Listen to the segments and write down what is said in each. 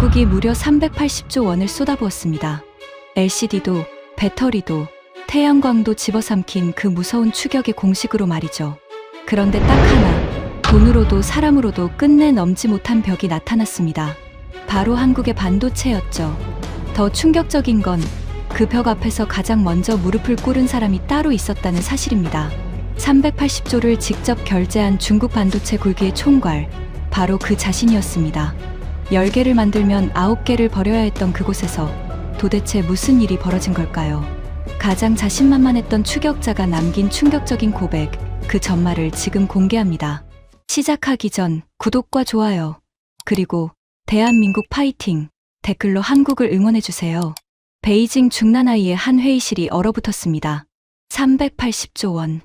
중국이 무려 380조 원을 쏟아부었습니다. LCD도, 배터리도, 태양광도 집어삼킨 그 무서운 추격의 공식으로 말이죠. 그런데 딱 하나, 돈으로도 사람으로도 끝내 넘지 못한 벽이 나타났습니다. 바로 한국의 반도체였죠. 더 충격적인 건 그 벽 앞에서 가장 먼저 무릎을 꿇은 사람이 따로 있었다는 사실입니다. 380조를 직접 결제한 중국 반도체 굴기의 총괄, 바로 그 자신이었습니다. 10개를 만들면 9개를 버려야 했던 그곳에서 도대체 무슨 일이 벌어진 걸까요? 가장 자신만만했던 추격자가 남긴 충격적인 고백, 그 전말을 지금 공개합니다. 시작하기 전 구독과 좋아요, 그리고 대한민국 파이팅! 댓글로 한국을 응원해주세요. 베이징 중난하이의 한 회의실이 얼어붙었습니다. 380조 원.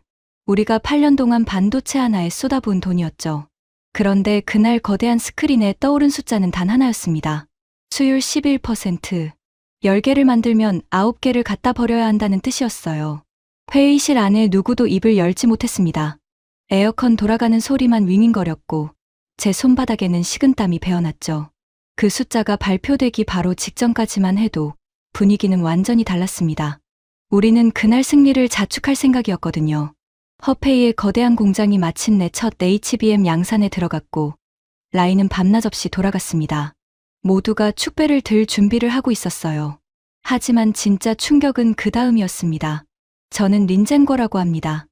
우리가 8년 동안 반도체 하나에 쏟아부은 돈이었죠. 그런데 그날 거대한 스크린에 떠오른 숫자는 단 하나였습니다. 수율 11%. 10개를 만들면 9개를 갖다 버려야 한다는 뜻이었어요. 회의실 안에 누구도 입을 열지 못했습니다. 에어컨 돌아가는 소리만 윙윙거렸고 제 손바닥에는 식은땀이 배어났죠. 그 숫자가 발표되기 바로 직전까지만 해도 분위기는 완전히 달랐습니다. 우리는 그날 승리를 자축할 생각이었거든요. 허페이의 거대한 공장이 마침내 첫 HBM 양산에 들어갔고 라인은 밤낮 없이 돌아갔습니다. 모두가 축배를 들 준비를 하고 있었어요. 하지만 진짜 충격은 그 다음이었습니다. 저는 린젠거라고 합니다.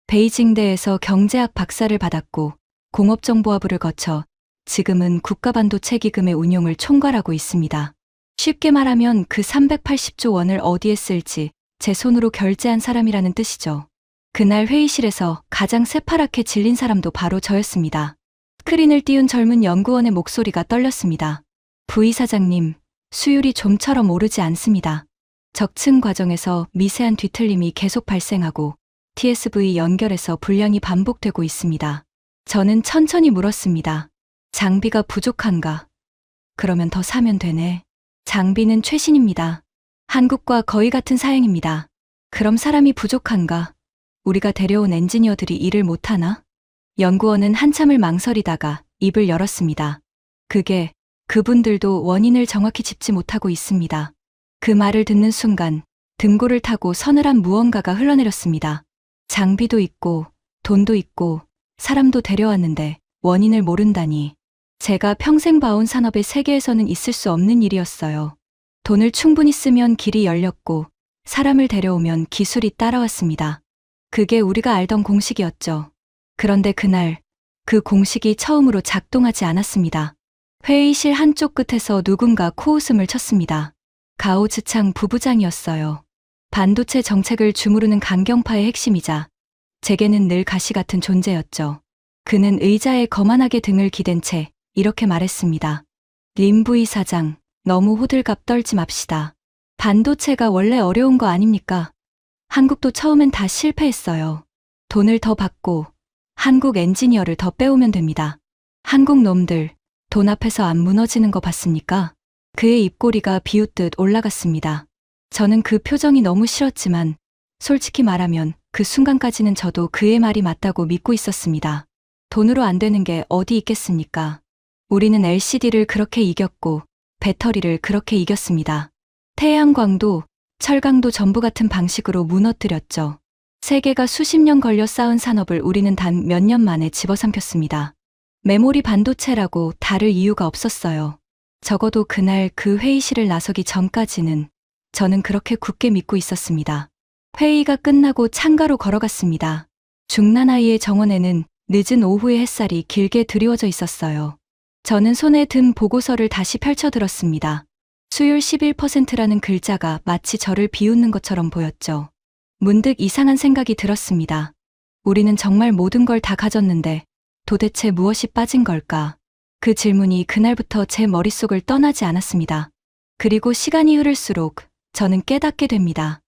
베이징대에서 경제학 박사를 받았고 공업정보화부를 거쳐 지금은 국가반도체기금의 운용을 총괄하고 있습니다. 쉽게 말하면 그 380조 원을 어디에 쓸지 제 손으로 결제한 사람이라는 뜻이죠. 그날 회의실에서 가장 새파랗게 질린 사람도 바로 저였습니다. 스크린을 띄운 젊은 연구원의 목소리가 떨렸습니다. 부이사장님, 수율이 좀처럼 오르지 않습니다. 적층 과정에서 미세한 뒤틀림이 계속 발생하고 TSV 연결에서 불량이 반복되고 있습니다. 저는 천천히 물었습니다. 장비가 부족한가? 그러면 더 사면 되네. 장비는 최신입니다. 한국과 거의 같은 사양입니다. 그럼 사람이 부족한가? 우리가 데려온 엔지니어들이 일을 못하나? 연구원은 한참을 망설이다가 입을 열었습니다. 그분들도 원인을 정확히 짚지 못하고 있습니다. 그 말을 듣는 순간 등골을 타고 서늘한 무언가가 흘러내렸습니다. 장비도 있고 돈도 있고 사람도 데려왔는데 원인을 모른다니. 제가 평생 봐온 산업의 세계에서는 있을 수 없는 일이었어요. 돈을 충분히 쓰면 길이 열렸고 사람을 데려오면 기술이 따라왔습니다. 그게 우리가 알던 공식이었죠. 그런데 그날 그 공식이 처음으로 작동하지 않았습니다. 회의실 한쪽 끝에서 누군가 코웃음을 쳤습니다. 가오즈창 부부장이었어요. 반도체 정책을 주무르는 강경파의 핵심이자 제게는 늘 가시 같은 존재였죠. 그는 의자에 거만하게 등을 기댄 채 이렇게 말했습니다. 림 부이사장, 너무 호들갑 떨지 맙시다. 반도체가 원래 어려운 거 아닙니까? 한국도 처음엔 다 실패했어요. 돈을 더 받고 한국 엔지니어를 더 빼오면 됩니다. 한국 놈들, 돈 앞에서 안 무너지는 거 봤습니까? 그의 입꼬리가 비웃듯 올라갔습니다. 저는 그 표정이 너무 싫었지만 솔직히 말하면 그 순간까지는 저도 그의 말이 맞다고 믿고 있었습니다. 돈으로 안 되는 게 어디 있겠습니까? 우리는 LCD를 그렇게 이겼고 배터리를 그렇게 이겼습니다. 태양광도 철강도 전부 같은 방식으로 무너뜨렸죠. 세계가 수십 년 걸려 쌓은 산업을 우리는 단 몇 년 만에 집어삼켰습니다. 메모리 반도체라고 다를 이유가 없었어요. 적어도 그날 그 회의실을 나서기 전까지는 저는 그렇게 굳게 믿고 있었습니다. 회의가 끝나고 창가로 걸어갔습니다. 중난하이의 정원에는 늦은 오후의 햇살이 길게 드리워져 있었어요. 저는 손에 든 보고서를 다시 펼쳐 들었습니다. 수율 11%라는 글자가 마치 저를 비웃는 것처럼 보였죠. 문득 이상한 생각이 들었습니다. 우리는 정말 모든 걸 다 가졌는데 도대체 무엇이 빠진 걸까? 그 질문이 그날부터 제 머릿속을 떠나지 않았습니다. 그리고 시간이 흐를수록 저는 깨닫게 됩니다.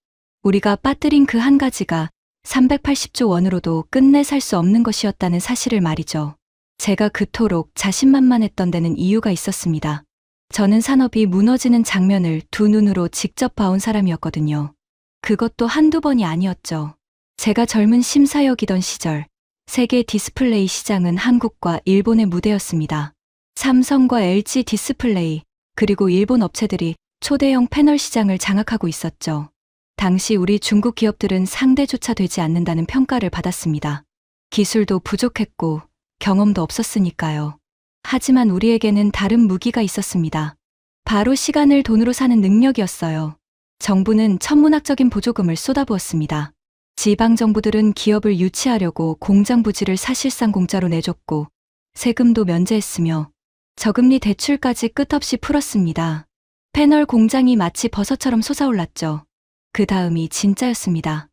우리가 빠뜨린 그 한 가지가 380조 원으로도 끝내 살 수 없는 것이었다는 사실을 말이죠. 제가 그토록 자신만만했던 데는 이유가 있었습니다. 저는 산업이 무너지는 장면을 두 눈으로 직접 봐온 사람이었거든요. 그것도 한두 번이 아니었죠. 제가 젊은 심사역이던 시절, 세계 디스플레이 시장은 한국과 일본의 무대였습니다. 삼성과 LG 디스플레이, 그리고 일본 업체들이 초대형 패널 시장을 장악하고 있었죠. 당시 우리 중국 기업들은 상대조차 되지 않는다는 평가를 받았습니다. 기술도 부족했고 경험도 없었으니까요. 하지만 우리에게는 다른 무기가 있었습니다. 바로 시간을 돈으로 사는 능력이었어요. 정부는 천문학적인 보조금을 쏟아부었습니다. 지방 정부들은 기업을 유치하려고 공장 부지를 사실상 공짜로 내줬고 세금도 면제했으며 저금리 대출까지 끝없이 풀었습니다. 패널 공장이 마치 버섯처럼 솟아올랐죠. 그 다음이 진짜였습니다.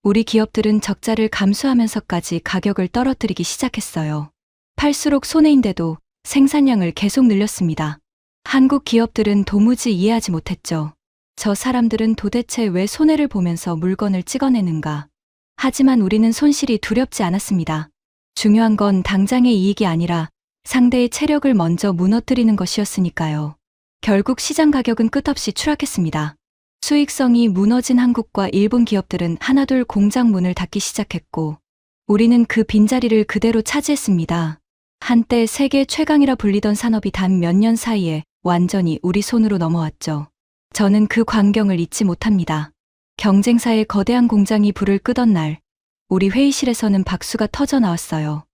우리 기업들은 적자를 감수하면서까지 가격을 떨어뜨리기 시작했어요. 팔수록 손해인데도 생산량을 계속 늘렸습니다. 한국 기업들은 도무지 이해하지 못했죠. 저 사람들은 도대체 왜 손해를 보면서 물건을 찍어내는가. 하지만 우리는 손실이 두렵지 않았습니다. 중요한 건 당장의 이익이 아니라 상대의 체력을 먼저 무너뜨리는 것이었으니까요. 결국 시장 가격은 끝없이 추락했습니다. 수익성이 무너진 한국과 일본 기업들은 하나둘 공장 문을 닫기 시작했고 우리는 그 빈자리를 그대로 차지했습니다. 한때 세계 최강이라 불리던 산업이 단 몇 년 사이에 완전히 우리 손으로 넘어왔죠. 저는 그 광경을 잊지 못합니다. 경쟁사의 거대한 공장이 불을 끄던 날, 우리 회의실에서는 박수가 터져 나왔어요.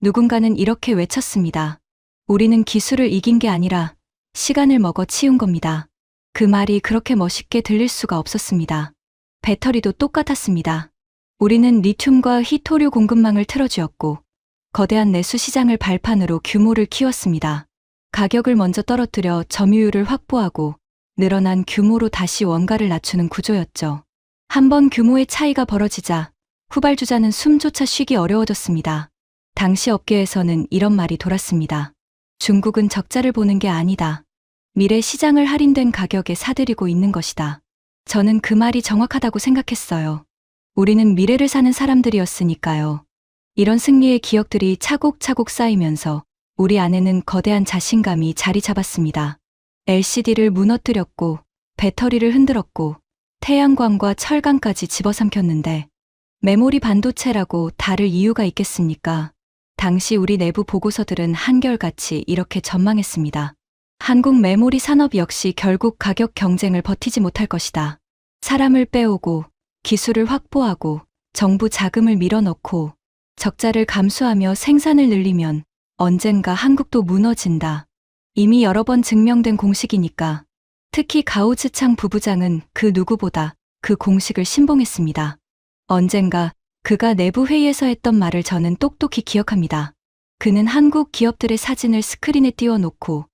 누군가는 이렇게 외쳤습니다. 우리는 기술을 이긴 게 아니라 시간을 먹어 치운 겁니다. 그 말이 그렇게 멋있게 들릴 수가 없었습니다. 배터리도 똑같았습니다. 우리는 리튬과 히토류 공급망을 틀어주었고 거대한 내수 시장을 발판으로 규모를 키웠습니다. 가격을 먼저 떨어뜨려 점유율을 확보하고 늘어난 규모로 다시 원가를 낮추는 구조였죠. 한번 규모의 차이가 벌어지자 후발주자는 숨조차 쉬기 어려워졌습니다. 당시 업계에서는 이런 말이 돌았습니다. 중국은 적자를 보는 게 아니다. 미래 시장을 할인된 가격에 사들이고 있는 것이다. 저는 그 말이 정확하다고 생각했어요. 우리는 미래를 사는 사람들이었으니까요. 이런 승리의 기억들이 차곡차곡 쌓이면서 우리 안에는 거대한 자신감이 자리 잡았습니다. LCD를 무너뜨렸고 배터리를 흔들었고 태양광과 철강까지 집어삼켰는데 메모리 반도체라고 다를 이유가 있겠습니까? 당시 우리 내부 보고서들은 한결같이 이렇게 전망했습니다. 한국 메모리 산업 역시 결국 가격 경쟁을 버티지 못할 것이다. 사람을 빼오고 기술을 확보하고 정부 자금을 밀어넣고 적자를 감수하며 생산을 늘리면 언젠가 한국도 무너진다. 이미 여러 번 증명된 공식이니까. 특히 가오즈창 부부장은 그 누구보다 그 공식을 신봉했습니다. 언젠가 그가 내부 회의에서 했던 말을 저는 똑똑히 기억합니다. 그는 한국 기업들의 사진을 스크린에 띄워놓고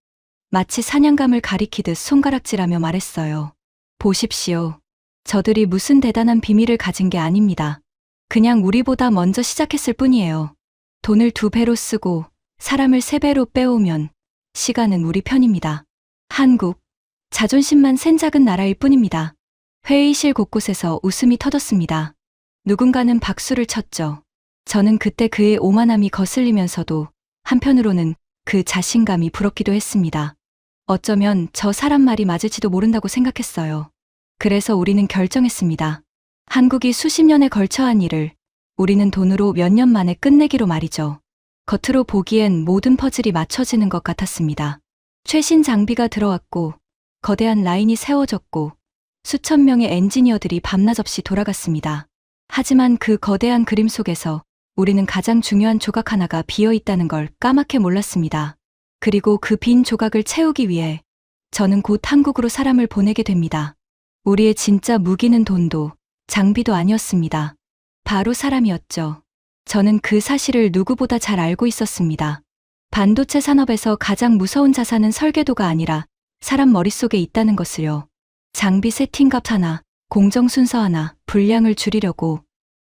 마치 사냥감을 가리키듯 손가락질하며 말했어요. 보십시오. 저들이 무슨 대단한 비밀을 가진 게 아닙니다. 그냥 우리보다 먼저 시작했을 뿐이에요. 돈을 2배로 쓰고 사람을 3배로 빼오면 시간은 우리 편입니다. 한국, 자존심만 센 작은 나라일 뿐입니다. 회의실 곳곳에서 웃음이 터졌습니다. 누군가는 박수를 쳤죠. 저는 그때 그의 오만함이 거슬리면서도 한편으로는 그 자신감이 부럽기도 했습니다. 어쩌면 저 사람 말이 맞을지도 모른다고 생각했어요. 그래서 우리는 결정했습니다. 한국이 수십 년에 걸쳐 한 일을 우리는 돈으로 몇 년 만에 끝내기로 말이죠. 겉으로 보기엔 모든 퍼즐이 맞춰지는 것 같았습니다. 최신 장비가 들어왔고 거대한 라인이 세워졌고 수천 명의 엔지니어들이 밤낮 없이 돌아갔습니다. 하지만 그 거대한 그림 속에서 우리는 가장 중요한 조각 하나가 비어 있다는 걸 까맣게 몰랐습니다. 그리고 그 빈 조각을 채우기 위해 저는 곧 한국으로 사람을 보내게 됩니다. 우리의 진짜 무기는 돈도 장비도 아니었습니다. 바로 사람이었죠. 저는 그 사실을 누구보다 잘 알고 있었습니다. 반도체 산업에서 가장 무서운 자산은 설계도가 아니라 사람 머릿속에 있다는 것을요. 장비 세팅값 하나, 공정 순서 하나, 분량을 줄이려고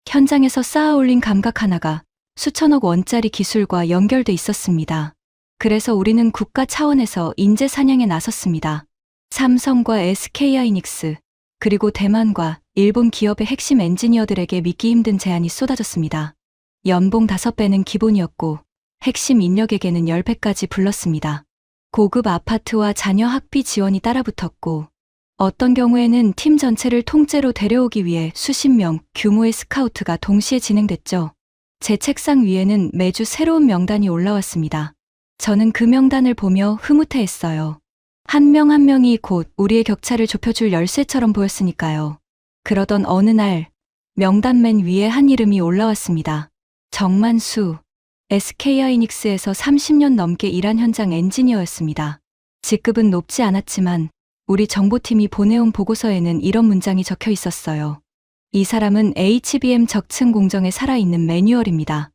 현장에서 쌓아 올린 감각 하나가 수천억 원짜리 기술과 연결돼 있었습니다. 그래서 우리는 국가 차원에서 인재 사냥에 나섰습니다. 삼성과 SK하이닉스, 그리고 대만과 일본 기업의 핵심 엔지니어들에게 믿기 힘든 제안이 쏟아졌습니다. 연봉 5배는 기본이었고 핵심 인력에게는 10배까지 불렀습니다. 고급 아파트와 자녀 학비 지원이 따라붙었고 어떤 경우에는 팀 전체를 통째로 데려오기 위해 수십 명 규모의 스카우트가 동시에 진행됐죠. 제 책상 위에는 매주 새로운 명단이 올라왔습니다. 저는 그 명단을 보며 흐뭇해했어요. 한 명 한 명이 곧 우리의 격차를 좁혀줄 열쇠처럼 보였으니까요. 그러던 어느 날 명단 맨 위에 한 이름이 올라왔습니다. 정만수. SK하이닉스에서 30년 넘게 일한 현장 엔지니어였습니다. 직급은 높지 않았지만 우리 정보팀이 보내온 보고서에는 이런 문장이 적혀 있었어요. 이 사람은 HBM 적층 공정에 살아있는 매뉴얼입니다.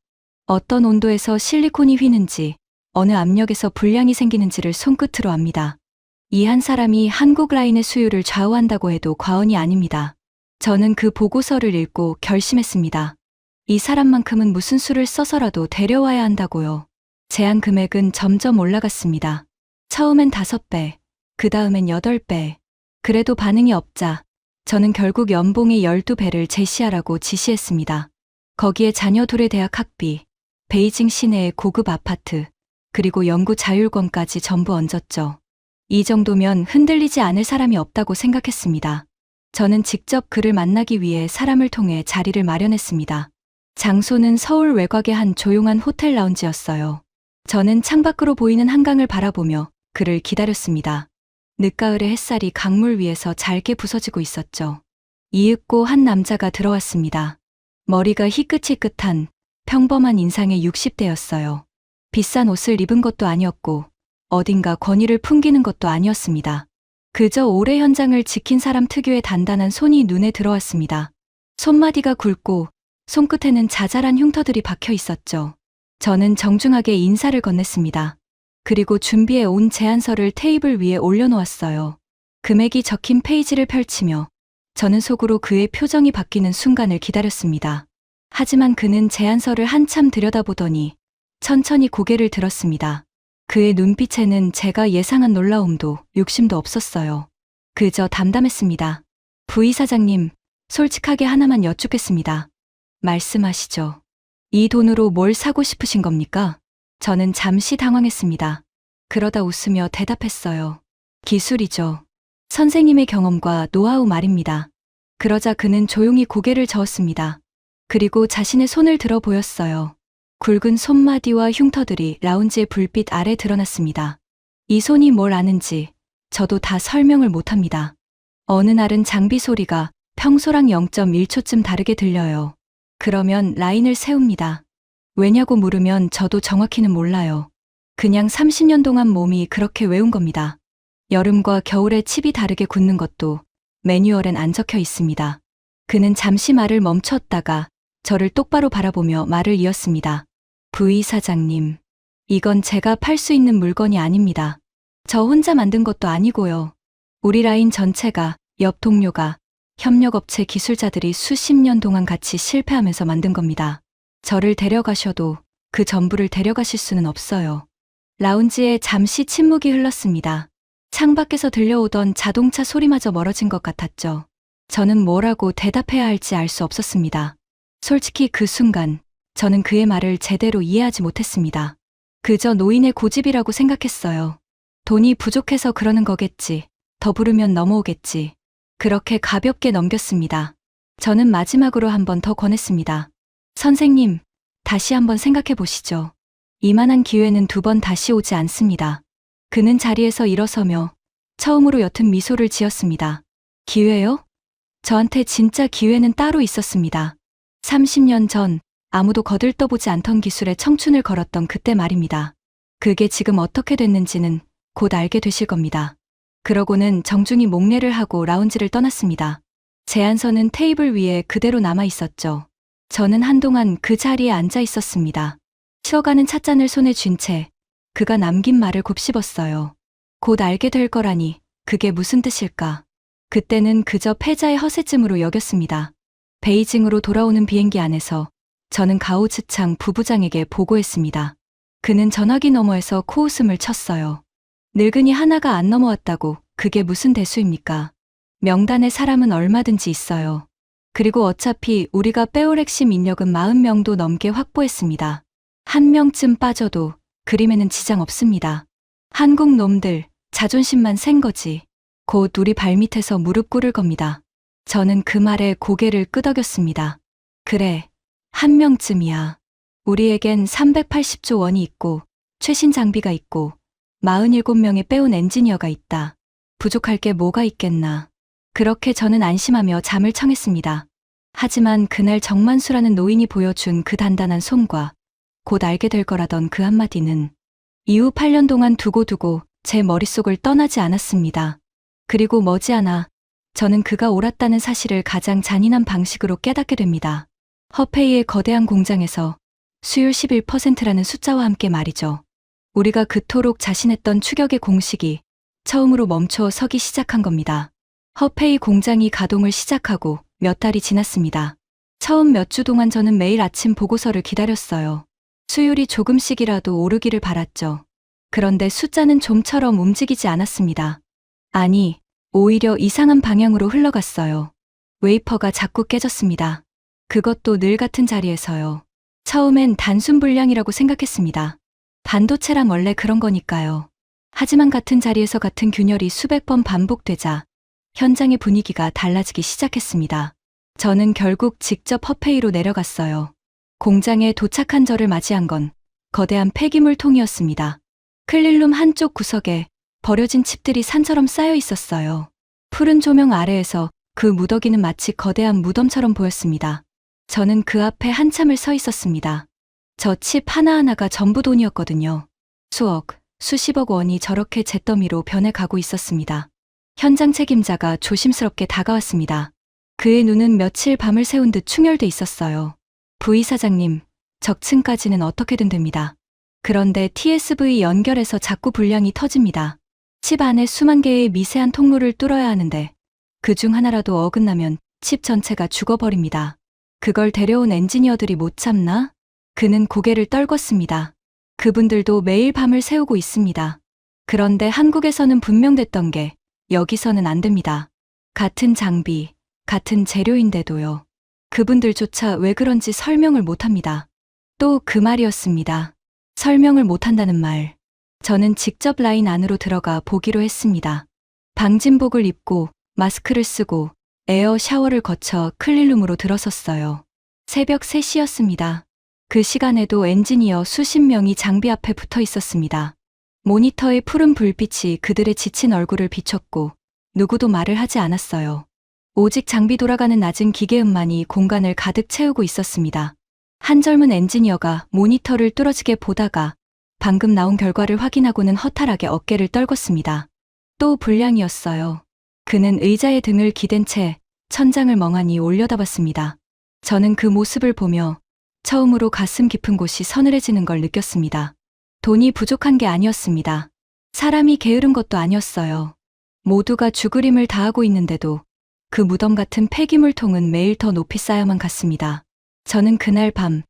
어떤 온도에서 실리콘이 휘는지, 어느 압력에서 불량이 생기는지를 손끝으로 압니다. 이 한 사람이 한국 라인의 수요를 좌우한다고 해도 과언이 아닙니다. 저는 그 보고서를 읽고 결심했습니다. 이 사람만큼은 무슨 수를 써서라도 데려와야 한다고요. 제안 금액은 점점 올라갔습니다. 처음엔 5배, 그 다음엔 8배. 그래도 반응이 없자 저는 결국 연봉의 12배를 제시하라고 지시했습니다. 거기에 자녀 둘의 대학 학비, 베이징 시내의 고급 아파트, 그리고 연구 자율권까지 전부 얹었죠. 이 정도면 흔들리지 않을 사람이 없다고 생각했습니다. 저는 직접 그를 만나기 위해 사람을 통해 자리를 마련했습니다. 장소는 서울 외곽의 한 조용한 호텔 라운지였어요. 저는 창밖으로 보이는 한강을 바라보며 그를 기다렸습니다. 늦가을의 햇살이 강물 위에서 잘게 부서지고 있었죠. 이윽고 한 남자가 들어왔습니다. 머리가 희끗희끗한 평범한 인상의 60대였어요. 비싼 옷을 입은 것도 아니었고 어딘가 권위를 풍기는 것도 아니었습니다. 그저 오래 현장을 지킨 사람 특유의 단단한 손이 눈에 들어왔습니다. 손마디가 굵고 손끝에는 자잘한 흉터들이 박혀 있었죠. 저는 정중하게 인사를 건넸습니다. 그리고 준비해 온 제안서를 테이블 위에 올려놓았어요. 금액이 적힌 페이지를 펼치며 저는 속으로 그의 표정이 바뀌는 순간을 기다렸습니다. 하지만 그는 제안서를 한참 들여다보더니 천천히 고개를 들었습니다. 그의 눈빛에는 제가 예상한 놀라움도 욕심도 없었어요. 그저 담담했습니다. 부이사장님, 솔직하게 하나만 여쭙겠습니다. 말씀하시죠. 이 돈으로 뭘 사고 싶으신 겁니까? 저는 잠시 당황했습니다. 그러다 웃으며 대답했어요. 기술이죠. 선생님의 경험과 노하우 말입니다. 그러자 그는 조용히 고개를 저었습니다. 그리고 자신의 손을 들어 보였어요. 굵은 손마디와 흉터들이 라운지의 불빛 아래 드러났습니다. 이 손이 뭘 아는지 저도 다 설명을 못합니다. 어느 날은 장비 소리가 평소랑 0.1초쯤 다르게 들려요. 그러면 라인을 세웁니다. 왜냐고 물으면 저도 정확히는 몰라요. 그냥 30년 동안 몸이 그렇게 외운 겁니다. 여름과 겨울에 칩이 다르게 굳는 것도 매뉴얼엔 안 적혀 있습니다. 그는 잠시 말을 멈췄다가 저를 똑바로 바라보며 말을 이었습니다. 부이사장님, 이건 제가 팔 수 있는 물건이 아닙니다. 저 혼자 만든 것도 아니고요. 우리 라인 전체가, 옆 동료가, 협력업체 기술자들이 수십 년 동안 같이 실패하면서 만든 겁니다. 저를 데려가셔도 그 전부를 데려가실 수는 없어요. 라운지에 잠시 침묵이 흘렀습니다. 창밖에서 들려오던 자동차 소리마저 멀어진 것 같았죠. 저는 뭐라고 대답해야 할지 알 수 없었습니다. 솔직히 그 순간 저는 그의 말을 제대로 이해하지 못했습니다. 그저 노인의 고집이라고 생각했어요. 돈이 부족해서 그러는 거겠지. 더 부르면 넘어오겠지. 그렇게 가볍게 넘겼습니다. 저는 마지막으로 한 번 더 권했습니다. 선생님, 다시 한번 생각해 보시죠. 이만한 기회는 2번 다시 오지 않습니다. 그는 자리에서 일어서며 처음으로 옅은 미소를 지었습니다. 기회요? 저한테 진짜 기회는 따로 있었습니다. 30년 전 아무도 거들떠보지 않던 기술에 청춘을 걸었던 그때 말입니다. 그게 지금 어떻게 됐는지는 곧 알게 되실 겁니다. 그러고는 정중히 목례를 하고 라운지를 떠났습니다. 제안서는 테이블 위에 그대로 남아 있었죠. 저는 한동안 그 자리에 앉아 있었습니다. 쉬어가는 찻잔을 손에 쥔 채 그가 남긴 말을 곱씹었어요. 곧 알게 될 거라니 그게 무슨 뜻일까? 그때는 그저 패자의 허세쯤으로 여겼습니다. 베이징으로 돌아오는 비행기 안에서 저는 가오즈창 부부장에게 보고했습니다. 그는 전화기 너머에서 코웃음을 쳤어요. 늙은이 하나가 안 넘어왔다고 그게 무슨 대수입니까? 명단에 사람은 얼마든지 있어요. 그리고 어차피 우리가 빼올 핵심 인력은 40명도 넘게 확보했습니다. 한 명쯤 빠져도 그림에는 지장 없습니다. 한국 놈들 자존심만 센 거지. 곧 우리 발밑에서 무릎 꿇을 겁니다. 저는 그 말에 고개를 끄덕였습니다. 그래, 한 명쯤이야. 우리에겐 380조 원이 있고 최신 장비가 있고 47명의 빼온 엔지니어가 있다. 부족할 게 뭐가 있겠나. 그렇게 저는 안심하며 잠을 청했습니다. 하지만 그날 정만수라는 노인이 보여준 그 단단한 손과 곧 알게 될 거라던 그 한마디는 이후 8년 동안 두고두고 제 머릿속을 떠나지 않았습니다. 그리고 머지않아 저는 그가 옳았다는 사실을 가장 잔인한 방식으로 깨닫게 됩니다. 허페이의 거대한 공장에서 수율 11%라는 숫자와 함께 말이죠. 우리가 그토록 자신했던 추격의 공식이 처음으로 멈춰 서기 시작한 겁니다. 허페이 공장이 가동을 시작하고 몇 달이 지났습니다. 처음 몇 주 동안 저는 매일 아침 보고서를 기다렸어요. 수율이 조금씩이라도 오르기를 바랐죠. 그런데 숫자는 좀처럼 움직이지 않았습니다. 아니, 오히려 이상한 방향으로 흘러갔어요. 웨이퍼가 자꾸 깨졌습니다. 그것도 늘 같은 자리에서요. 처음엔 단순 불량이라고 생각했습니다. 반도체란 원래 그런 거니까요. 하지만 같은 자리에서 같은 균열이 수백 번 반복되자 현장의 분위기가 달라지기 시작했습니다. 저는 결국 직접 허페이로 내려갔어요. 공장에 도착한 저를 맞이한 건 거대한 폐기물통이었습니다. 클린룸 한쪽 구석에 버려진 칩들이 산처럼 쌓여 있었어요. 푸른 조명 아래에서 그 무더기는 마치 거대한 무덤처럼 보였습니다. 저는 그 앞에 한참을 서 있었습니다. 저 칩 하나하나가 전부 돈이었거든요. 수억, 수십억 원이 저렇게 잿더미로 변해가고 있었습니다. 현장 책임자가 조심스럽게 다가왔습니다. 그의 눈은 며칠 밤을 새운 듯 충혈돼 있었어요. 부이사장님, 적층까지는 어떻게든 됩니다. 그런데 TSV 연결에서 자꾸 불량이 터집니다. 칩 안에 수만 개의 미세한 통로를 뚫어야 하는데 그 중 하나라도 어긋나면 칩 전체가 죽어버립니다. 그걸 데려온 엔지니어들이 못 참나? 그는 고개를 떨궜습니다. 그분들도 매일 밤을 새우고 있습니다. 그런데 한국에서는 분명됐던 게 여기서는 안 됩니다. 같은 장비, 같은 재료인데도요. 그분들조차 왜 그런지 설명을 못합니다. 또 그 말이었습니다. 설명을 못한다는 말. 저는 직접 라인 안으로 들어가 보기로 했습니다. 방진복을 입고 마스크를 쓰고 에어 샤워를 거쳐 클린룸으로 들어섰어요. 새벽 3시였습니다. 그 시간에도 엔지니어 수십 명이 장비 앞에 붙어 있었습니다. 모니터의 푸른 불빛이 그들의 지친 얼굴을 비췄고 누구도 말을 하지 않았어요. 오직 장비 돌아가는 낮은 기계음만이 공간을 가득 채우고 있었습니다. 한 젊은 엔지니어가 모니터를 뚫어지게 보다가 방금 나온 결과를 확인하고는 허탈하게 어깨를 떨궜습니다. 또 불량이었어요. 그는 의자에 등을 기댄 채 천장을 멍하니 올려다봤습니다. 저는 그 모습을 보며 처음으로 가슴 깊은 곳이 서늘해지는 걸 느꼈습니다. 돈이 부족한 게 아니었습니다. 사람이 게으른 것도 아니었어요. 모두가 죽으림을 다하고 있는데도 그 무덤 같은 폐기물통은 매일 더 높이 쌓여만 갔습니다. 저는 그날 밤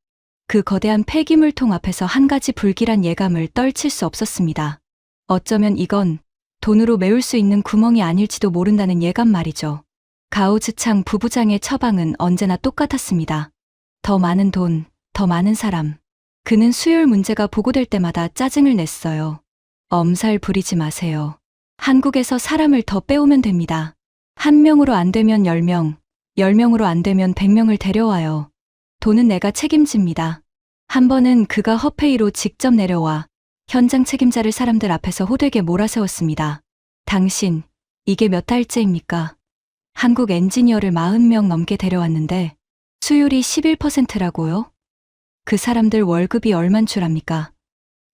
그 거대한 폐기물통 앞에서 한 가지 불길한 예감을 떨칠 수 없었습니다. 어쩌면 이건 돈으로 메울 수 있는 구멍이 아닐지도 모른다는 예감 말이죠. 가오즈창 부부장의 처방은 언제나 똑같았습니다. 더 많은 돈, 더 많은 사람. 그는 수요일 문제가 보고될 때마다 짜증을 냈어요. 엄살 부리지 마세요. 한국에서 사람을 더 빼오면 됩니다. 1명으로 안 되면 10명, 10명으로 안 되면 100명을 데려와요. 돈은 내가 책임집니다. 한 번은 그가 허페이로 직접 내려와 현장 책임자를 사람들 앞에서 호되게 몰아세웠습니다. 당신, 이게 몇 달째입니까? 한국 엔지니어를 40명 넘게 데려왔는데 수율이 11%라고요? 그 사람들 월급이 얼만 줄 압니까?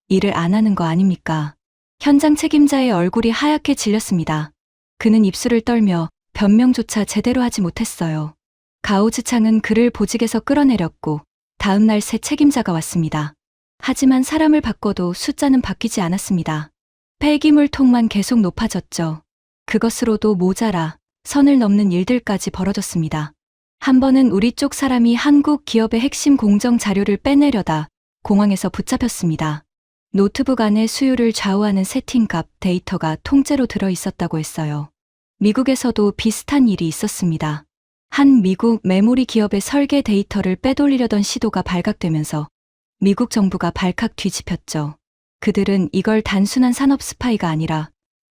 일을 안 하는 거 아닙니까? 현장 책임자의 얼굴이 하얗게 질렸습니다. 그는 입술을 떨며 변명조차 제대로 하지 못했어요. 가오즈창은 그를 보직에서 끌어내렸고 다음 날 새 책임자가 왔습니다. 하지만 사람을 바꿔도 숫자는 바뀌지 않았습니다. 폐기물통만 계속 높아졌죠. 그것으로도 모자라 선을 넘는 일들까지 벌어졌습니다. 한 번은 우리 쪽 사람이 한국 기업의 핵심 공정 자료를 빼내려다 공항에서 붙잡혔습니다. 노트북 안에 수율을 좌우하는 세팅값 데이터가 통째로 들어 있었다고 했어요. 미국에서도 비슷한 일이 있었습니다. 한 미국 메모리 기업의 설계 데이터를 빼돌리려던 시도가 발각되면서 미국 정부가 발칵 뒤집혔죠. 그들은 이걸 단순한 산업 스파이가 아니라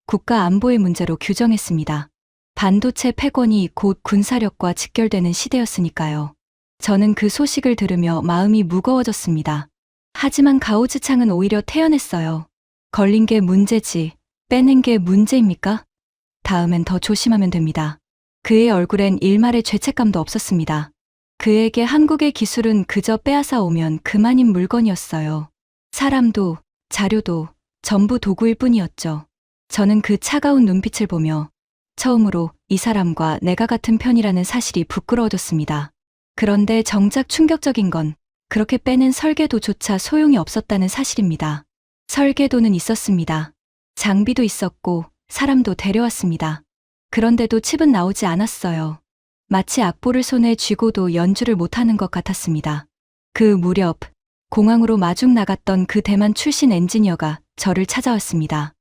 국가 안보의 문제로 규정했습니다. 반도체 패권이 곧 군사력과 직결되는 시대였으니까요. 저는 그 소식을 들으며 마음이 무거워졌습니다. 하지만 가오즈창은 오히려 태연했어요. 걸린 게 문제지, 빼낸 게 문제입니까? 다음엔 더 조심하면 됩니다. 그의 얼굴엔 일말의 죄책감도 없었습니다. 그에게 한국의 기술은 그저 빼앗아 오면 그만인 물건이었어요. 사람도, 자료도 전부 도구일 뿐이었죠. 저는 그 차가운 눈빛을 보며 처음으로 이 사람과 내가 같은 편이라는 사실이 부끄러워졌습니다. 그런데 정작 충격적인 건 그렇게 빼낸 설계도조차 소용이 없었다는 사실입니다. 설계도는 있었습니다. 장비도 있었고 사람도 데려왔습니다. 그런데도 칩은 나오지 않았어요. 마치 악보를 손에 쥐고도 연주를 못하는 것 같았습니다. 그 무렵 공항으로 마중 나갔던 그 대만 출신 엔지니어가 저를 찾아왔습니다.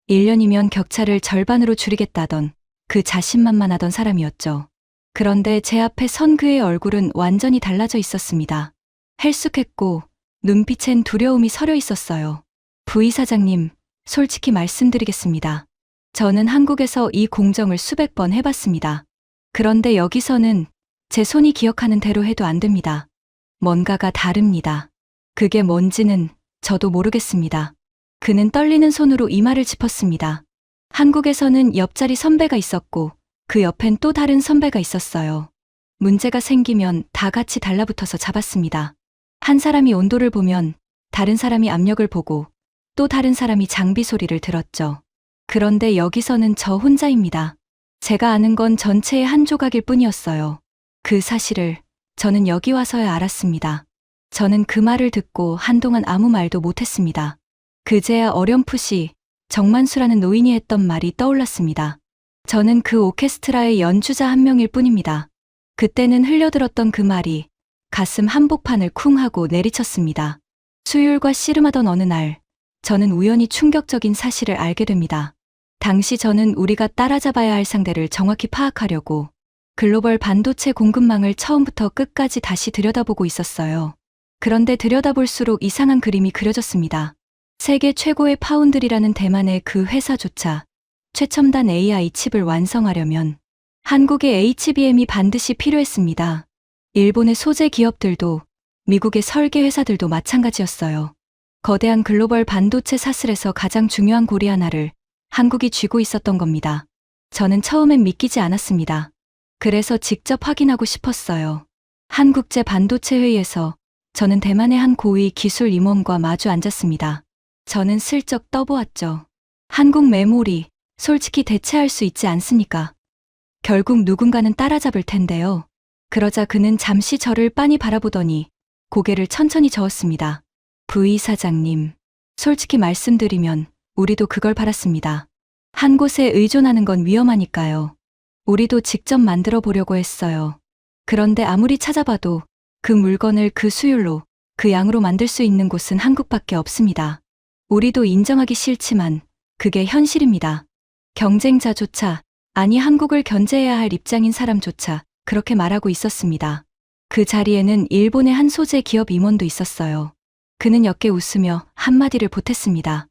1년이면 격차를 절반으로 줄이겠다던 그 자신만만하던 사람이었죠. 그런데 제 앞에 선 그의 얼굴은 완전히 달라져 있었습니다. 헬쑥했고 눈빛엔 두려움이 서려 있었어요. 부이사장님, 솔직히 말씀드리겠습니다. 저는 한국에서 이 공정을 수백 번 해봤습니다. 그런데 여기서는 제 손이 기억하는 대로 해도 안 됩니다. 뭔가가 다릅니다. 그게 뭔지는 저도 모르겠습니다. 그는 떨리는 손으로 이마를 짚었습니다. 한국에서는 옆자리 선배가 있었고 그 옆엔 또 다른 선배가 있었어요. 문제가 생기면 다 같이 달라붙어서 잡았습니다. 한 사람이 온도를 보면 다른 사람이 압력을 보고 또 다른 사람이 장비 소리를 들었죠. 그런데 여기서는 저 혼자입니다. 제가 아는 건 전체의 한 조각일 뿐이었어요. 그 사실을 저는 여기 와서야 알았습니다. 저는 그 말을 듣고 한동안 아무 말도 못했습니다. 그제야 어렴풋이 정만수라는 노인이 했던 말이 떠올랐습니다. 저는 그 오케스트라의 연주자 한 명일 뿐입니다. 그때는 흘려들었던 그 말이 가슴 한복판을 쿵 하고 내리쳤습니다. 수요일과 씨름하던 어느 날, 저는 우연히 충격적인 사실을 알게 됩니다. 당시 저는 우리가 따라잡아야 할 상대를 정확히 파악하려고 글로벌 반도체 공급망을 처음부터 끝까지 다시 들여다보고 있었어요. 그런데 들여다볼수록 이상한 그림이 그려졌습니다. 세계 최고의 파운드리라는 대만의 그 회사조차 최첨단 AI 칩을 완성하려면 한국의 HBM이 반드시 필요했습니다. 일본의 소재 기업들도 미국의 설계 회사들도 마찬가지였어요. 거대한 글로벌 반도체 사슬에서 가장 중요한 고리 하나를 한국이 쥐고 있었던 겁니다. 저는 처음엔 믿기지 않았습니다. 그래서 직접 확인하고 싶었어요. 한국제 반도체 회의에서 저는 대만의 한 고위 기술 임원과 마주 앉았습니다. 저는 슬쩍 떠보았죠. 한국 메모리, 솔직히 대체할 수 있지 않습니까? 결국 누군가는 따라잡을 텐데요. 그러자 그는 잠시 저를 빤히 바라보더니 고개를 천천히 저었습니다. 부이사장님, 솔직히 말씀드리면 우리도 그걸 바랐습니다. 한 곳에 의존하는 건 위험하니까요. 우리도 직접 만들어 보려고 했어요. 그런데 아무리 찾아봐도 그 물건을 그 수율로, 그 양으로 만들 수 있는 곳은 한국밖에 없습니다. 우리도 인정하기 싫지만 그게 현실입니다. 경쟁자조차, 아니 한국을 견제해야 할 입장인 사람조차 그렇게 말하고 있었습니다. 그 자리에는 일본의 한 소재 기업 임원도 있었어요. 그는 옅게 웃으며 한마디를 보탰습니다.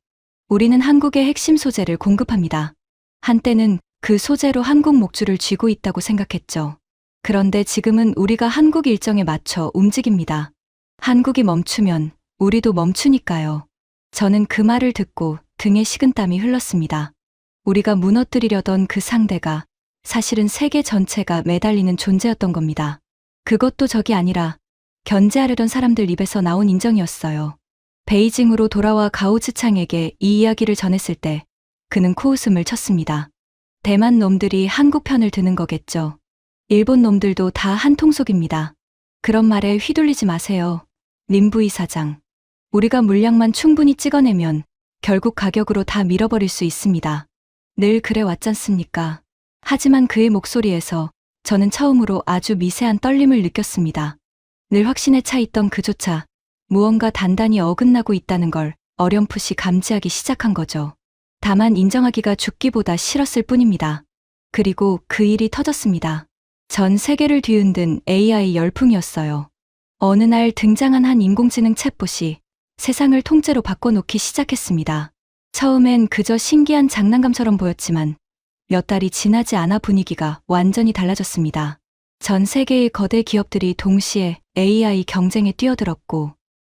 우리는 한국의 핵심 소재를 공급합니다. 한때는 그 소재로 한국 목줄을 쥐고 있다고 생각했죠. 그런데 지금은 우리가 한국 일정에 맞춰 움직입니다. 한국이 멈추면 우리도 멈추니까요. 저는 그 말을 듣고 등에 식은땀이 흘렀습니다. 우리가 무너뜨리려던 그 상대가 사실은 세계 전체가 매달리는 존재였던 겁니다. 그것도 적이 아니라 견제하려던 사람들 입에서 나온 인정이었어요. 베이징으로 돌아와 가오즈창에게 이 이야기를 전했을 때 그는 코웃음을 쳤습니다. 대만 놈들이 한국 편을 드는 거겠죠. 일본 놈들도 다 한 통속입니다. 그런 말에 휘둘리지 마세요. 림부이 사장. 우리가 물량만 충분히 찍어내면 결국 가격으로 다 밀어버릴 수 있습니다. 늘 그래 왔잖습니까? 하지만 그의 목소리에서 저는 처음으로 아주 미세한 떨림을 느꼈습니다. 늘 확신에 차 있던 그조차 무언가 단단히 어긋나고 있다는 걸 어렴풋이 감지하기 시작한 거죠. 다만 인정하기가 죽기보다 싫었을 뿐입니다. 그리고 그 일이 터졌습니다. 전 세계를 뒤흔든 AI 열풍이었어요. 어느 날 등장한 한 인공지능 챗봇이 세상을 통째로 바꿔놓기 시작했습니다. 처음엔 그저 신기한 장난감처럼 보였지만 몇 달이 지나지 않아 분위기가 완전히 달라졌습니다. 전 세계의 거대 기업들이 동시에 AI 경쟁에 뛰어들었고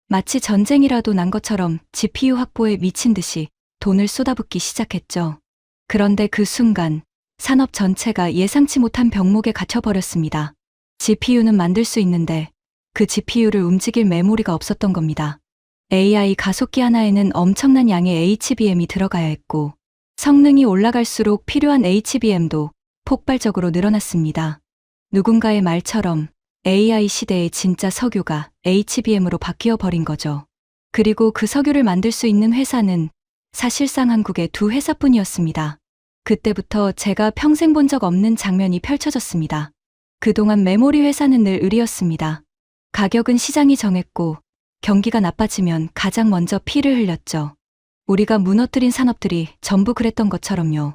마치 전쟁이라도 난 것처럼 GPU 확보에 미친 듯이 돈을 쏟아붓기 시작했죠. 그런데 그 순간 산업 전체가 예상치 못한 병목에 갇혀버렸습니다. GPU는 만들 수 있는데 그 GPU를 움직일 메모리가 없었던 겁니다. AI 가속기 하나에는 엄청난 양의 HBM이 들어가야 했고 성능이 올라갈수록 필요한 HBM도 폭발적으로 늘어났습니다. 누군가의 말처럼 AI 시대의 진짜 석유가 HBM으로 바뀌어 버린 거죠. 그리고 그 석유를 만들 수 있는 회사는 사실상 한국의 두 회사뿐이었습니다. 그때부터 제가 평생 본 적 없는 장면이 펼쳐졌습니다. 그동안 메모리 회사는 늘 을이었습니다. 가격은 시장이 정했고 경기가 나빠지면 가장 먼저 피를 흘렸죠. 우리가 무너뜨린 산업들이 전부 그랬던 것처럼요.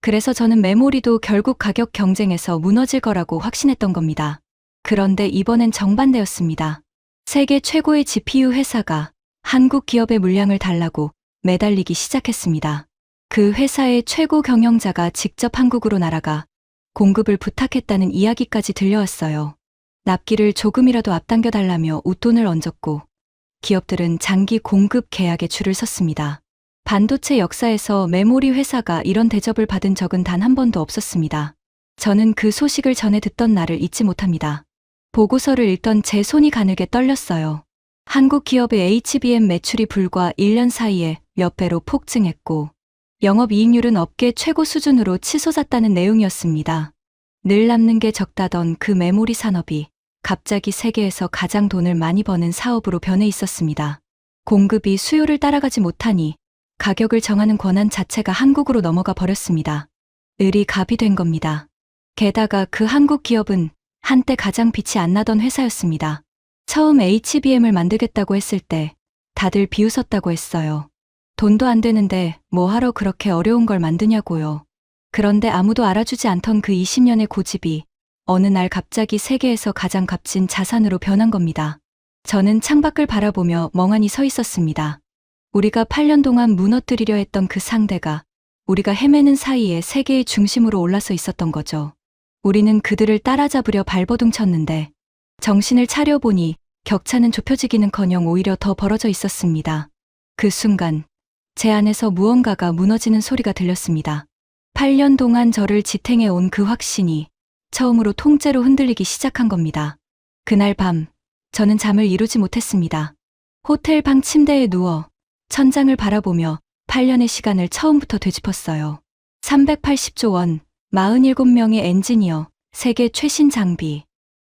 그래서 저는 메모리도 결국 가격 경쟁에서 무너질 거라고 확신했던 겁니다. 그런데 이번엔 정반대였습니다. 세계 최고의 GPU 회사가 한국 기업의 물량을 달라고 매달리기 시작했습니다. 그 회사의 최고 경영자가 직접 한국으로 날아가 공급을 부탁했다는 이야기까지 들려왔어요. 납기를 조금이라도 앞당겨 달라며 웃돈을 얹었고 기업들은 장기 공급 계약에 줄을 섰습니다. 반도체 역사에서 메모리 회사가 이런 대접을 받은 적은 단 한 번도 없었습니다. 저는 그 소식을 전해 듣던 날을 잊지 못합니다. 보고서를 읽던 제 손이 가늘게 떨렸어요. 한국 기업의 HBM 매출이 불과 1년 사이에 몇 배로 폭증했고 영업이익률은 업계 최고 수준으로 치솟았다는 내용이었습니다. 늘 남는 게 적다던 그 메모리 산업이 갑자기 세계에서 가장 돈을 많이 버는 사업으로 변해 있었습니다. 공급이 수요를 따라가지 못하니 가격을 정하는 권한 자체가 한국으로 넘어가 버렸습니다. 을이 갑이 된 겁니다. 게다가 그 한국 기업은 한때 가장 빛이 안 나던 회사였습니다. 처음 HBM을 만들겠다고 했을 때 다들 비웃었다고 했어요. 돈도 안 되는데 뭐하러 그렇게 어려운 걸 만드냐고요. 그런데 아무도 알아주지 않던 그 20년의 고집이 어느 날 갑자기 세계에서 가장 값진 자산으로 변한 겁니다. 저는 창밖을 바라보며 멍하니 서 있었습니다. 우리가 8년 동안 무너뜨리려 했던 그 상대가 우리가 헤매는 사이에 세계의 중심으로 올라서 있었던 거죠. 우리는 그들을 따라잡으려 발버둥 쳤는데 정신을 차려보니 격차는 좁혀지기는커녕 오히려 더 벌어져 있었습니다. 그 순간 제 안에서 무언가가 무너지는 소리가 들렸습니다. 8년 동안 저를 지탱해 온 그 확신이 처음으로 통째로 흔들리기 시작한 겁니다. 그날 밤 저는 잠을 이루지 못했습니다. 호텔 방 침대에 누워 천장을 바라보며 8년의 시간을 처음부터 되짚었어요. 380조 원, 47명의 엔지니어, 세계 최신 장비.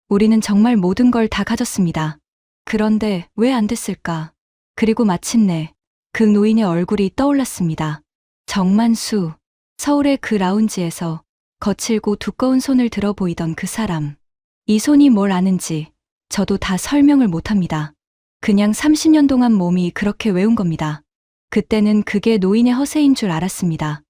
우리는 정말 모든 걸 다 가졌습니다. 그런데 왜 안 됐을까? 그리고 마침내 그 노인의 얼굴이 떠올랐습니다. 정만수. 서울의 그 라운지에서 거칠고 두꺼운 손을 들어 보이던 그 사람. 이 손이 뭘 아는지 저도 다 설명을 못합니다. 그냥 30년 동안 몸이 그렇게 외운 겁니다. 그때는 그게 노인의 허세인 줄 알았습니다.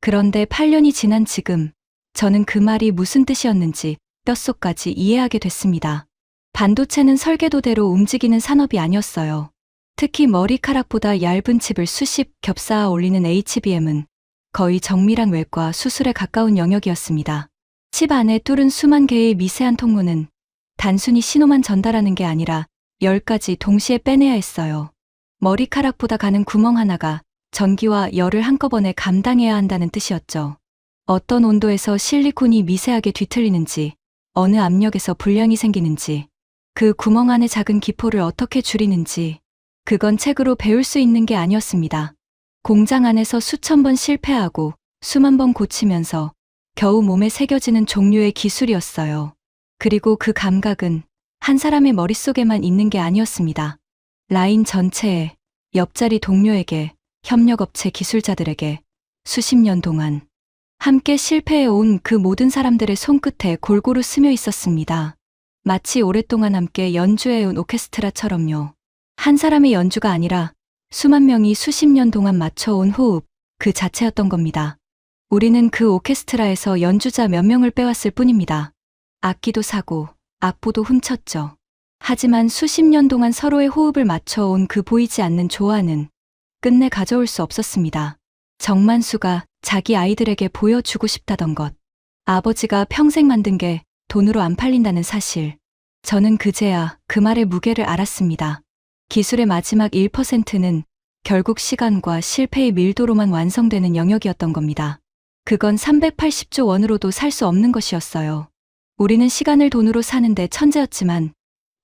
그런데 8년이 지난 지금 저는 그 말이 무슨 뜻이었는지 뼛속까지 이해하게 됐습니다. 반도체는 설계도대로 움직이는 산업이 아니었어요. 특히 머리카락보다 얇은 칩을 수십 겹 쌓아 올리는 HBM은 거의 정밀한 외과 수술에 가까운 영역이었습니다. 칩 안에 뚫은 수만 개의 미세한 통로는 단순히 신호만 전달하는 게 아니라 10가지 동시에 빼내야 했어요. 머리카락보다 가는 구멍 하나가 전기와 열을 한꺼번에 감당해야 한다는 뜻이었죠. 어떤 온도에서 실리콘이 미세하게 뒤틀리는지, 어느 압력에서 불량이 생기는지, 그 구멍 안의 작은 기포를 어떻게 줄이는지, 그건 책으로 배울 수 있는 게 아니었습니다. 공장 안에서 수천 번 실패하고 수만 번 고치면서 겨우 몸에 새겨지는 종류의 기술이었어요. 그리고 그 감각은 한 사람의 머릿속에만 있는 게 아니었습니다. 라인 전체에, 옆자리 동료에게, 협력업체 기술자들에게 수십 년 동안 함께 실패해온 그 모든 사람들의 손끝에 골고루 스며 있었습니다. 마치 오랫동안 함께 연주해온 오케스트라처럼요. 한 사람의 연주가 아니라 수만 명이 수십 년 동안 맞춰온 호흡, 그 자체였던 겁니다. 우리는 그 오케스트라에서 연주자 몇 명을 빼왔을 뿐입니다. 악기도 사고, 악보도 훔쳤죠. 하지만 수십 년 동안 서로의 호흡을 맞춰온 그 보이지 않는 조화는 끝내 가져올 수 없었습니다. 정만수가 자기 아이들에게 보여주고 싶다던 것. 아버지가 평생 만든 게 돈으로 안 팔린다는 사실. 저는 그제야 그 말의 무게를 알았습니다. 기술의 마지막 1%는 결국 시간과 실패의 밀도로만 완성되는 영역이었던 겁니다. 그건 380조 원으로도 살 수 없는 것이었어요. 우리는 시간을 돈으로 사는데 천재였지만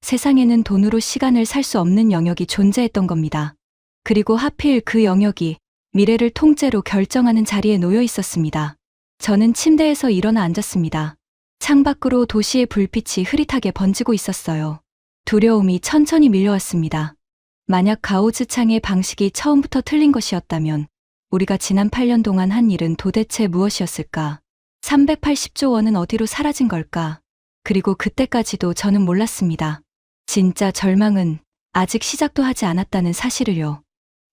세상에는 돈으로 시간을 살 수 없는 영역이 존재했던 겁니다. 그리고 하필 그 영역이 미래를 통째로 결정하는 자리에 놓여 있었습니다. 저는 침대에서 일어나 앉았습니다. 창밖으로 도시의 불빛이 흐릿하게 번지고 있었어요. 두려움이 천천히 밀려왔습니다. 만약 가오즈창의 방식이 처음부터 틀린 것이었다면 우리가 지난 8년 동안 한 일은 도대체 무엇이었을까? 380조 원은 어디로 사라진 걸까? 그리고 그때까지도 저는 몰랐습니다. 진짜 절망은 아직 시작도 하지 않았다는 사실을요.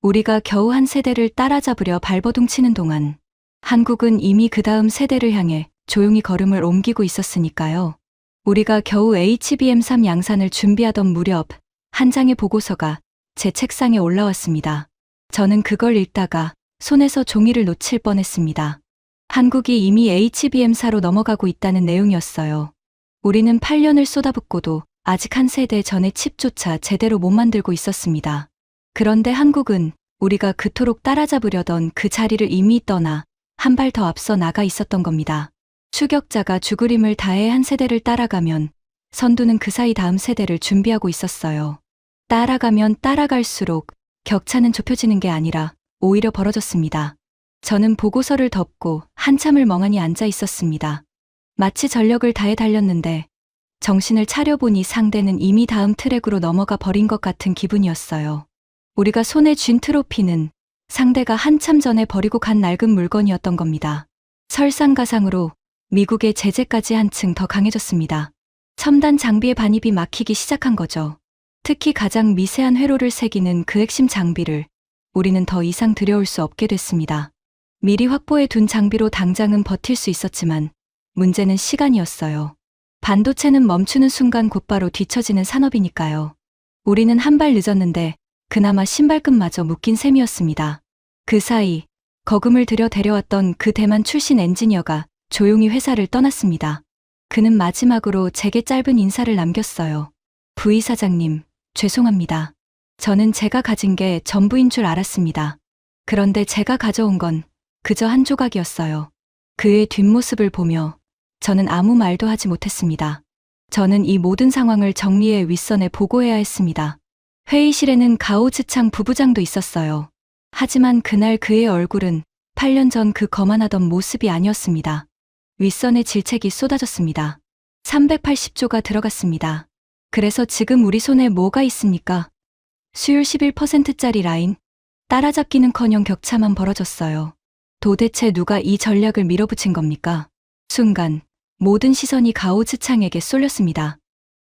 우리가 겨우 한 세대를 따라잡으려 발버둥 치는 동안 한국은 이미 그 다음 세대를 향해 조용히 걸음을 옮기고 있었으니까요. 우리가 겨우 HBM3 양산을 준비하던 무렵 한 장의 보고서가 제 책상에 올라왔습니다. 저는 그걸 읽다가 손에서 종이를 놓칠 뻔했습니다. 한국이 이미 HBM4로 넘어가고 있다는 내용이었어요. 우리는 8년을 쏟아붓고도 아직 한 세대 전의 칩조차 제대로 못 만들고 있었습니다. 그런데 한국은 우리가 그토록 따라잡으려던 그 자리를 이미 떠나 한 발 더 앞서 나가 있었던 겁니다. 추격자가 죽으림을 다해 한 세대를 따라가면 선두는 그 사이 다음 세대를 준비하고 있었어요. 따라가면 따라갈수록 격차는 좁혀지는 게 아니라 오히려 벌어졌습니다. 저는 보고서를 덮고 한참을 멍하니 앉아 있었습니다. 마치 전력을 다해 달렸는데 정신을 차려보니 상대는 이미 다음 트랙으로 넘어가 버린 것 같은 기분이었어요. 우리가 손에 쥔 트로피는 상대가 한참 전에 버리고 간 낡은 물건이었던 겁니다. 설상가상으로 미국의 제재까지 한층 더 강해졌습니다. 첨단 장비의 반입이 막히기 시작한 거죠. 특히 가장 미세한 회로를 새기는 그 핵심 장비를 우리는 더 이상 들여올 수 없게 됐습니다. 미리 확보해 둔 장비로 당장은 버틸 수 있었지만 문제는 시간이었어요. 반도체는 멈추는 순간 곧바로 뒤처지는 산업이니까요. 우리는 한 발 늦었는데 그나마 신발끈마저 묶인 셈이었습니다. 그 사이 거금을 들여 데려왔던 그 대만 출신 엔지니어가 조용히 회사를 떠났습니다. 그는 마지막으로 제게 짧은 인사를 남겼어요. 부이사장님, 죄송합니다. 저는 제가 가진 게 전부인 줄 알았습니다. 그런데 제가 가져온 건 그저 한 조각이었어요. 그의 뒷모습을 보며 저는 아무 말도 하지 못했습니다. 저는 이 모든 상황을 정리해 윗선에 보고해야 했습니다. 회의실에는 가오즈창 부부장도 있었어요. 하지만 그날 그의 얼굴은 8년 전 그 거만하던 모습이 아니었습니다. 윗선에 질책이 쏟아졌습니다. 380조가 들어갔습니다. 그래서 지금 우리 손에 뭐가 있습니까? 수율 11%짜리 라인, 따라잡기는커녕 격차만 벌어졌어요. 도대체 누가 이 전략을 밀어붙인 겁니까? 순간 모든 시선이 가오즈창에게 쏠렸습니다.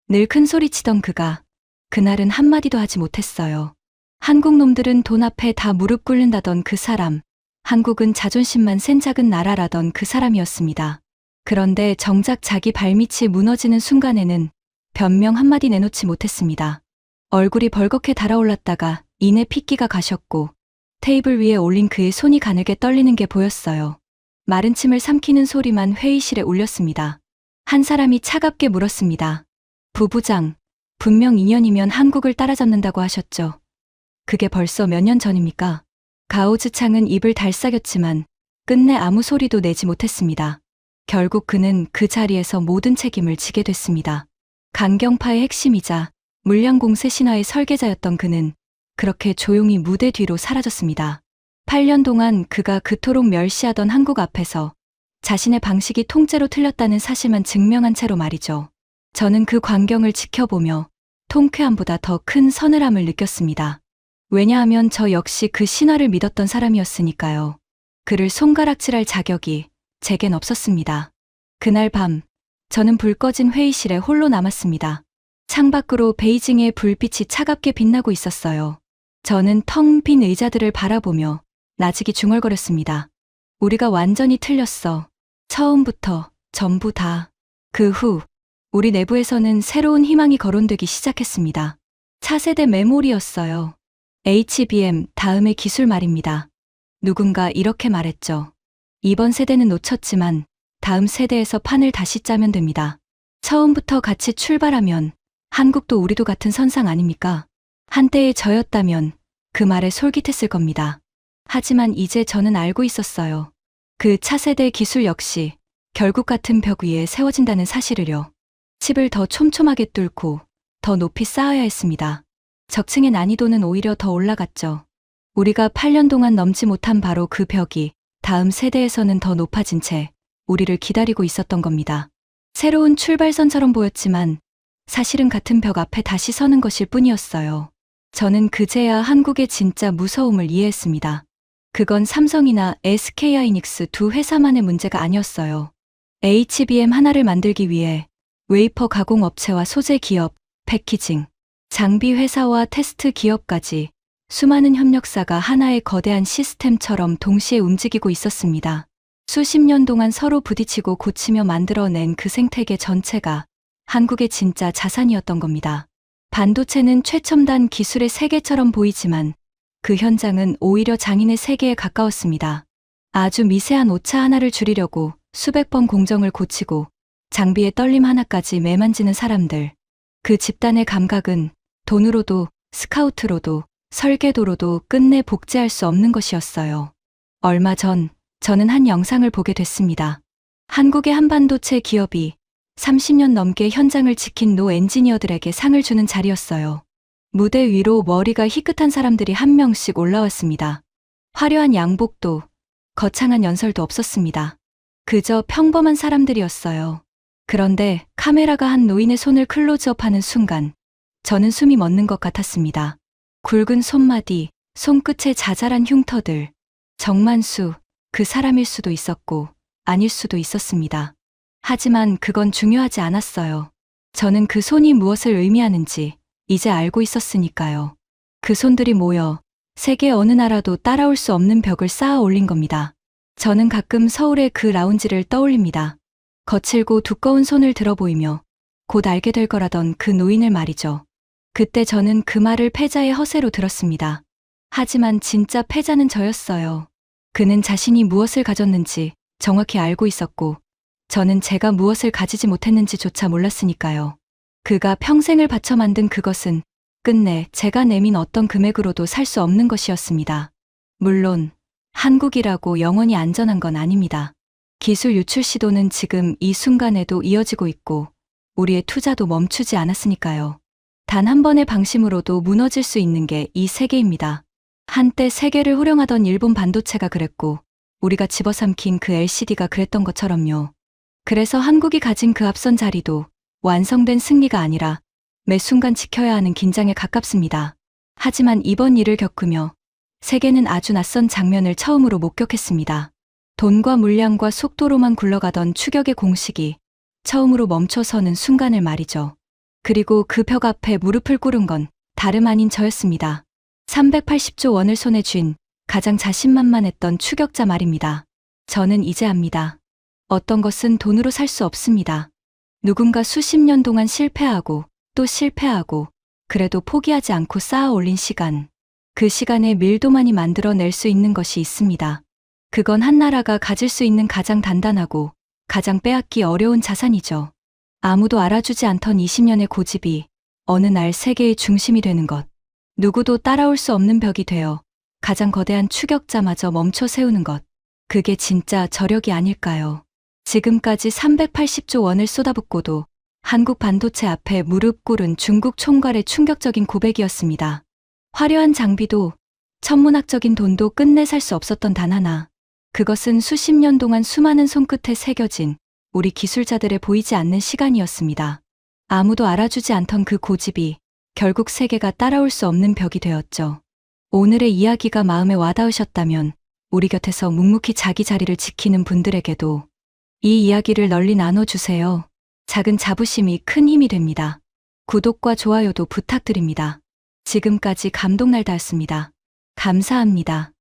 늘 큰 소리치던 그가 그날은 한마디도 하지 못했어요. 한국 놈들은 돈 앞에 다 무릎 꿇는다던 그 사람, 한국은 자존심만 센 작은 나라라던 그 사람이었습니다. 그런데 정작 자기 발밑이 무너지는 순간에는 변명 한마디 내놓지 못했습니다. 얼굴이 벌겋게 달아올랐다가 이내 핏기가 가셨고 테이블 위에 올린 그의 손이 가늘게 떨리는 게 보였어요. 마른 침을 삼키는 소리만 회의실에 울렸습니다. 한 사람이 차갑게 물었습니다. 부부장, 분명 2년이면 한국을 따라잡는다고 하셨죠. 그게 벌써 몇 년 전입니까? 가오즈창은 입을 달싹였지만 끝내 아무 소리도 내지 못했습니다. 결국 그는 그 자리에서 모든 책임을 지게 됐습니다. 강경파의 핵심이자 물량공세 신화의 설계자였던 그는 그렇게 조용히 무대 뒤로 사라졌습니다. 8년 동안 그가 그토록 멸시하던 한국 앞에서 자신의 방식이 통째로 틀렸다는 사실만 증명한 채로 말이죠. 저는 그 광경을 지켜보며 통쾌함보다 더 큰 서늘함을 느꼈습니다. 왜냐하면 저 역시 그 신화를 믿었던 사람이었으니까요. 그를 손가락질할 자격이 제겐 없었습니다. 그날 밤, 저는 불 꺼진 회의실에 홀로 남았습니다. 창밖으로 베이징의 불빛이 차갑게 빛나고 있었어요. 저는 텅 빈 의자들을 바라보며 나직이 중얼거렸습니다. 우리가 완전히 틀렸어. 처음부터, 전부 다. 그 후, 우리 내부에서는 새로운 희망이 거론되기 시작했습니다. 차세대 메모리였어요. HBM 다음의 기술 말입니다. 누군가 이렇게 말했죠. 이번 세대는 놓쳤지만 다음 세대에서 판을 다시 짜면 됩니다. 처음부터 같이 출발하면 한국도 우리도 같은 선상 아닙니까? 한때의 저였다면 그 말에 솔깃했을 겁니다. 하지만 이제 저는 알고 있었어요. 그 차세대 기술 역시 결국 같은 벽 위에 세워진다는 사실을요. 칩을 더 촘촘하게 뚫고 더 높이 쌓아야 했습니다. 적층의 난이도는 오히려 더 올라갔죠. 우리가 8년 동안 넘지 못한 바로 그 벽이 다음 세대에서는 더 높아진 채 우리를 기다리고 있었던 겁니다. 새로운 출발선처럼 보였지만 사실은 같은 벽 앞에 다시 서는 것일 뿐이었어요. 저는 그제야 한국의 진짜 무서움을 이해했습니다. 그건 삼성이나 SK하이닉스 두 회사만의 문제가 아니었어요. HBM 하나를 만들기 위해 웨이퍼 가공 업체와 소재 기업, 패키징, 장비 회사와 테스트 기업까지 수많은 협력사가 하나의 거대한 시스템처럼 동시에 움직이고 있었습니다. 수십 년 동안 서로 부딪히고 고치며 만들어낸 그 생태계 전체가 한국의 진짜 자산이었던 겁니다. 반도체는 최첨단 기술의 세계처럼 보이지만 그 현장은 오히려 장인의 세계에 가까웠습니다. 아주 미세한 오차 하나를 줄이려고 수백 번 공정을 고치고 장비의 떨림 하나까지 매만지는 사람들. 그 집단의 감각은 돈으로도 스카우트로도 설계도로도 끝내 복제할 수 없는 것이었어요. 얼마 전 저는 한 영상을 보게 됐습니다. 한국의 한 반도체 기업이 30년 넘게 현장을 지킨 노 엔지니어들에게 상을 주는 자리였어요. 무대 위로 머리가 희끗한 사람들이 한 명씩 올라왔습니다. 화려한 양복도 거창한 연설도 없었습니다. 그저 평범한 사람들이었어요. 그런데 카메라가 한 노인의 손을 클로즈업하는 순간 저는 숨이 멎는 것 같았습니다. 굵은 손마디, 손끝에 자잘한 흉터들. 정만수, 그 사람일 수도 있었고 아닐 수도 있었습니다. 하지만 그건 중요하지 않았어요. 저는 그 손이 무엇을 의미하는지 이제 알고 있었으니까요. 그 손들이 모여 세계 어느 나라도 따라올 수 없는 벽을 쌓아 올린 겁니다. 저는 가끔 서울의 그 라운지를 떠올립니다. 거칠고 두꺼운 손을 들어 보이며 곧 알게 될 거라던 그 노인을 말이죠. 그때 저는 그 말을 패자의 허세로 들었습니다. 하지만 진짜 패자는 저였어요. 그는 자신이 무엇을 가졌는지 정확히 알고 있었고 저는 제가 무엇을 가지지 못했는지조차 몰랐으니까요. 그가 평생을 바쳐 만든 그것은 끝내 제가 내민 어떤 금액으로도 살 수 없는 것이었습니다. 물론 한국이라고 영원히 안전한 건 아닙니다. 기술 유출 시도는 지금 이 순간에도 이어지고 있고 우리의 투자도 멈추지 않았으니까요. 단 한 번의 방심으로도 무너질 수 있는 게 이 세계입니다. 한때 세계를 호령하던 일본 반도체가 그랬고 우리가 집어삼킨 그 LCD가 그랬던 것처럼요. 그래서 한국이 가진 그 앞선 자리도 완성된 승리가 아니라 매 순간 지켜야 하는 긴장에 가깝습니다. 하지만 이번 일을 겪으며 세계는 아주 낯선 장면을 처음으로 목격했습니다. 돈과 물량과 속도로만 굴러가던 추격의 공식이 처음으로 멈춰서는 순간을 말이죠. 그리고 그 벽 앞에 무릎을 꿇은 건 다름 아닌 저였습니다. 380조 원을 손에 쥔 가장 자신만만했던 추격자 말입니다. 저는 이제 압니다. 어떤 것은 돈으로 살 수 없습니다. 누군가 수십 년 동안 실패하고 또 실패하고 그래도 포기하지 않고 쌓아 올린 시간. 그 시간에 밀도만이 만들어낼 수 있는 것이 있습니다. 그건 한 나라가 가질 수 있는 가장 단단하고 가장 빼앗기 어려운 자산이죠. 아무도 알아주지 않던 20년의 고집이 어느 날 세계의 중심이 되는 것. 누구도 따라올 수 없는 벽이 되어 가장 거대한 추격자마저 멈춰 세우는 것. 그게 진짜 저력이 아닐까요? 지금까지 380조 원을 쏟아붓고도 한국 반도체 앞에 무릎 꿇은 중국 총괄의 충격적인 고백이었습니다. 화려한 장비도 천문학적인 돈도 끝내 살 수 없었던 단 하나. 그것은 수십 년 동안 수많은 손끝에 새겨진 우리 기술자들의 보이지 않는 시간이었습니다. 아무도 알아주지 않던 그 고집이 결국 세계가 따라올 수 없는 벽이 되었죠. 오늘의 이야기가 마음에 와닿으셨다면 우리 곁에서 묵묵히 자기 자리를 지키는 분들에게도 이 이야기를 널리 나눠주세요. 작은 자부심이 큰 힘이 됩니다. 구독과 좋아요도 부탁드립니다. 지금까지 감동날다였습니다. 감사합니다.